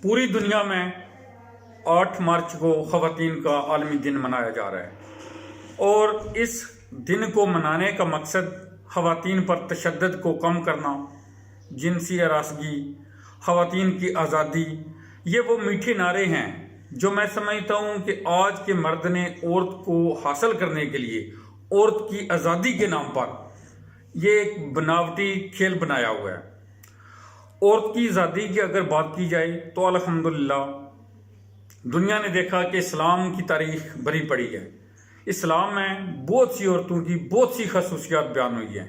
پوری دنیا میں 8 مارچ کو خواتین کا عالمی دن منایا جا رہا ہے، اور اس دن کو منانے کا مقصد خواتین پر تشدد کو کم کرنا، جنسی ہراسگی، خواتین کی آزادی، یہ وہ میٹھے نعرے ہیں جو میں سمجھتا ہوں کہ آج کے مرد نے عورت کو حاصل کرنے کے لیے عورت کی آزادی کے نام پر یہ ایک بناوٹی کھیل بنایا ہوا ہے۔ عورت کی آزادی کی اگر بات کی جائے تو الحمدللہ دنیا نے دیکھا کہ اسلام کی تاریخ بھری پڑی ہے۔ اسلام میں بہت سی عورتوں کی بہت سی خصوصیات بیان ہوئی ہیں۔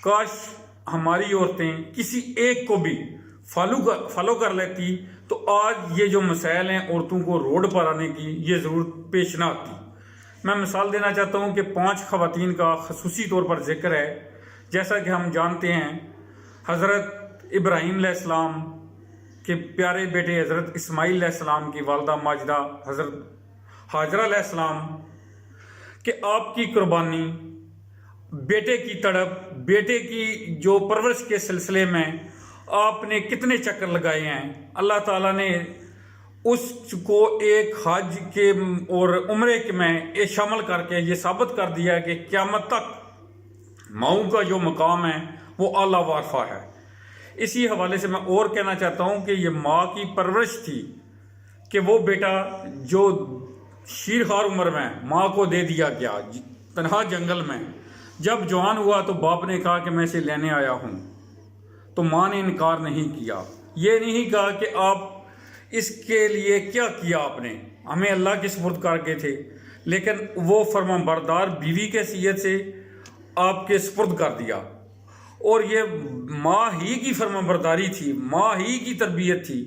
کاش ہماری عورتیں کسی ایک کو بھی فالو کر لیتی تو آج یہ جو مسائل ہیں عورتوں کو روڈ پر آنے کی یہ ضرورت پیش نہ آتی۔ میں مثال دینا چاہتا ہوں کہ 5 خواتین کا خصوصی طور پر ذکر ہے۔ جیسا کہ ہم جانتے ہیں حضرت ابراہیم علیہ السلام کے پیارے بیٹے حضرت اسماعیل علیہ السلام کی والدہ ماجدہ حضرت ہاجرہ علیہ السلام کہ آپ کی قربانی، بیٹے کی تڑپ، بیٹے کی جو پرورش کے سلسلے میں آپ نے کتنے چکر لگائے ہیں۔ اللہ تعالیٰ نے اس کو ایک حج کے اور عمرے میں شامل کر کے یہ ثابت کر دیا ہے کہ قیامت تک ماؤں کا جو مقام ہے وہ اعلیٰ وارفع ہے۔ اسی حوالے سے میں اور کہنا چاہتا ہوں کہ یہ ماں کی پرورش تھی کہ وہ بیٹا جو شیرخوار عمر میں ماں کو دے دیا گیا تنہا جنگل میں، جب جوان ہوا تو باپ نے کہا کہ میں اسے لینے آیا ہوں، تو ماں نے انکار نہیں کیا۔ یہ نہیں کہا کہ آپ اس کے لیے کیا کیا، آپ نے ہمیں اللہ کے سپرد کر کے تھے، لیکن وہ فرمانبردار بیوی کے حیثیت سے آپ کے سپرد کر دیا۔ اور یہ ماں ہی کی فرمانبرداری تھی، ماں ہی کی تربیت تھی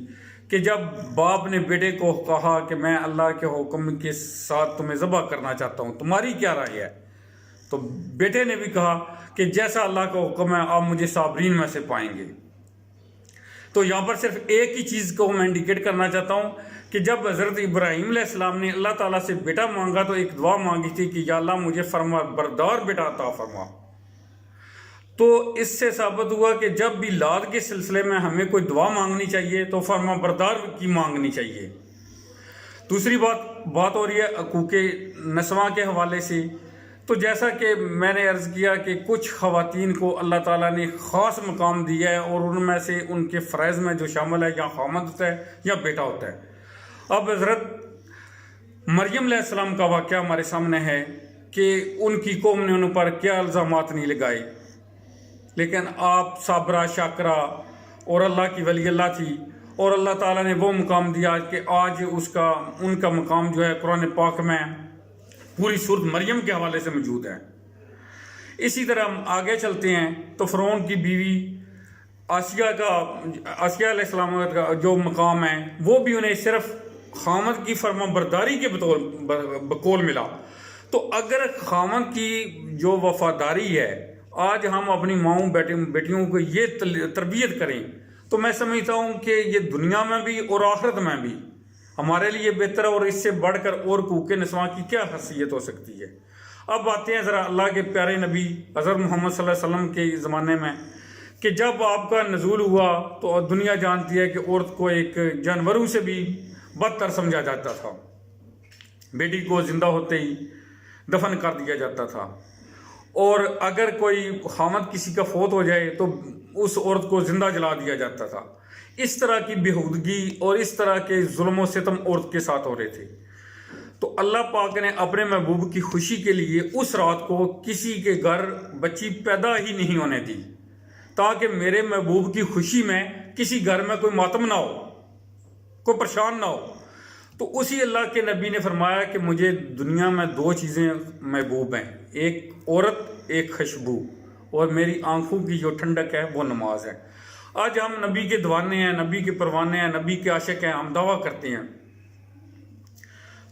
کہ جب باپ نے بیٹے کو کہا کہ میں اللہ کے حکم کے ساتھ تمہیں ذبح کرنا چاہتا ہوں، تمہاری کیا رائے ہے؟ تو بیٹے نے بھی کہا کہ جیسا اللہ کا حکم ہے آپ مجھے صابرین میں سے پائیں گے۔ تو یہاں پر صرف ایک ہی چیز کو میں انڈیکیٹ کرنا چاہتا ہوں کہ جب حضرت ابراہیم علیہ السلام نے اللہ تعالیٰ سے بیٹا مانگا تو ایک دعا مانگی تھی کہ یا اللہ مجھے فرما بردار بیٹا عطا فرما۔ تو اس سے ثابت ہوا کہ جب بھی اولاد کے سلسلے میں ہمیں کوئی دعا مانگنی چاہیے تو فرما بردار کی مانگنی چاہیے۔ دوسری بات ہو رہی ہے حقوق نسواں کے حوالے سے، تو جیسا کہ میں نے عرض کیا کہ کچھ خواتین کو اللہ تعالیٰ نے خاص مقام دیا ہے، اور ان میں سے ان کے فرائض میں جو شامل ہے یا خامد ہوتا ہے یا بیٹا ہوتا ہے۔ اب حضرت مریم علیہ السلام کا واقعہ ہمارے سامنے ہے کہ ان کی قوم نے ان پر کیا الزامات نہیں لگائے، لیکن آپ صابرہ شاکرہ اور اللہ کی ولی اللہ تھی، اور اللہ تعالیٰ نے وہ مقام دیا کہ آج ان کا مقام جو ہے قرآن پاک میں پوری سورۃ مریم کے حوالے سے موجود ہے۔ اسی طرح ہم آگے چلتے ہیں تو فرعون کی بیوی آسیہ علیہ السلام کا جو مقام ہے وہ بھی انہیں صرف خامد کی فرما برداری کے بقول ملا۔ تو اگر خامد کی جو وفاداری ہے، آج ہم اپنی ماؤں بیٹیوں کو یہ تربیت کریں تو میں سمجھتا ہوں کہ یہ دنیا میں بھی اور آخرت میں بھی ہمارے لیے بہتر ہے، اور اس سے بڑھ کر اور حقوق نسواں کی کیا حیثیت ہو سکتی ہے۔ اب آتے ہیں ذرا اللہ کے پیارے نبی حضرت محمد صلی اللہ علیہ وسلم کے زمانے میں کہ جب آپ کا نزول ہوا تو دنیا جانتی ہے کہ عورت کو ایک جانوروں سے بھی بدتر سمجھا جاتا تھا، بیٹی کو زندہ ہوتے ہی دفن کر دیا جاتا تھا، اور اگر کوئی خامد کسی کا فوت ہو جائے تو اس عورت کو زندہ جلا دیا جاتا تھا۔ اس طرح کی بےہودگی اور اس طرح کے ظلم و ستم عورت کے ساتھ ہو رہے تھے۔ تو اللہ پاک نے اپنے محبوب کی خوشی کے لیے اس رات کو کسی کے گھر بچی پیدا ہی نہیں ہونے دی، تاکہ میرے محبوب کی خوشی میں کسی گھر میں کوئی ماتم نہ ہو، کوئی پریشان نہ ہو۔ تو اسی اللہ کے نبی نے فرمایا کہ مجھے دنیا میں 2 چیزیں محبوب ہیں، ایک عورت، ایک خوشبو، اور میری آنکھوں کی جو ٹھنڈک ہے وہ نماز ہے۔ آج ہم نبی کے دیوانے ہیں، نبی کے پروانے ہیں، نبی کے عاشق ہیں، ہم دعویٰ کرتے ہیں۔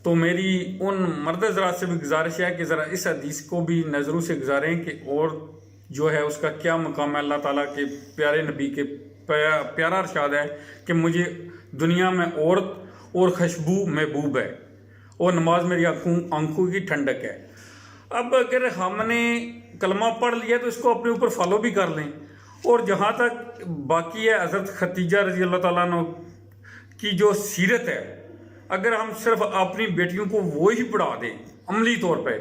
تو میری ان مرد حضرات سے بھی گزارش ہے کہ ذرا اس حدیث کو بھی نظروں سے گزاریں کہ عورت جو ہے اس کا کیا مقام ہے۔ اللہ تعالیٰ کے پیارے نبی کے پیارا ارشاد ہے کہ مجھے دنیا میں عورت اور خوشبو محبوب ہے، اور نماز میری آنکھوں کی ٹھنڈک ہے۔ اب اگر ہم نے کلمہ پڑھ لیا تو اس کو اپنے اوپر فالو بھی کر لیں۔ اور جہاں تک باقی ہے حضرت خدیجہ رضی اللہ تعالیٰ عنہ کی جو سیرت ہے، اگر ہم صرف اپنی بیٹیوں کو وہی پڑھا دیں عملی طور پہ،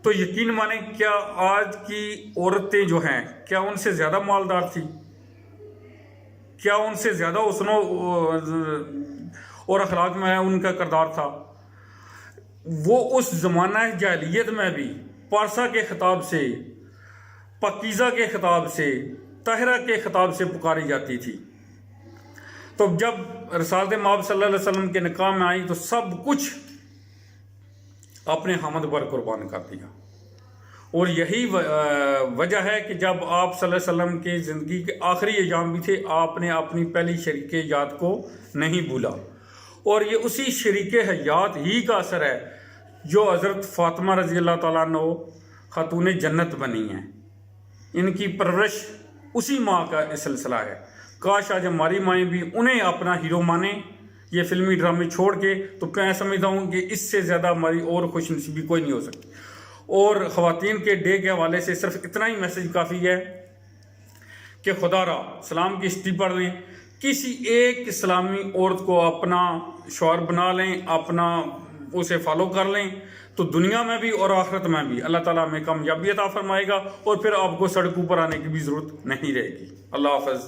تو یقین مانیں کیا آج کی عورتیں جو ہیں کیا ان سے زیادہ مالدار تھی؟ کیا ان سے زیادہ حسن اور اخلاق میں ان کا کردار تھا؟ وہ اس زمانہ جاہلیت میں بھی پارسا کے خطاب سے، پاکیزہ کے خطاب سے، طاہرہ کے خطاب سے پکاری جاتی تھی۔ تو جب رسالت مآب صلی اللہ علیہ وسلم کے نکاح میں آئی تو سب کچھ اپنے حمد پر قربان کر دیا، اور یہی وجہ ہے کہ جب آپ صلی اللہ علیہ وسلم کی زندگی کے آخری ایام بھی تھے، آپ نے اپنی پہلی شریک حیات کو نہیں بھولا، اور یہ اسی شریک حیات ہی کا اثر ہے جو حضرت فاطمہ رضی اللہ تعالیٰ عنہ خاتون جنت بنی ہیں۔ ان کی پرورش اسی ماں کا سلسلہ ہے۔ کاش آج ہماری مائیں بھی انہیں اپنا ہیرو مانیں یہ فلمی ڈرامے چھوڑ کے، تو میں سمجھتا ہوں کہ اس سے زیادہ ہماری اور خوش نصیبی کوئی نہیں ہو سکتی۔ اور خواتین کے ڈے کے حوالے سے صرف اتنا ہی میسج کافی ہے کہ خدا را اسلام کی ہسٹری پڑھ لیں، کسی ایک اسلامی عورت کو اپنا شوہر بنا لیں، اپنا اسے فالو کر لیں، تو دنیا میں بھی اور آخرت میں بھی اللہ تعالیٰ ہمیں کامیابی عطا فرمائے گا، اور پھر آپ کو سڑکوں پر آنے کی بھی ضرورت نہیں رہے گی۔ اللہ حافظ۔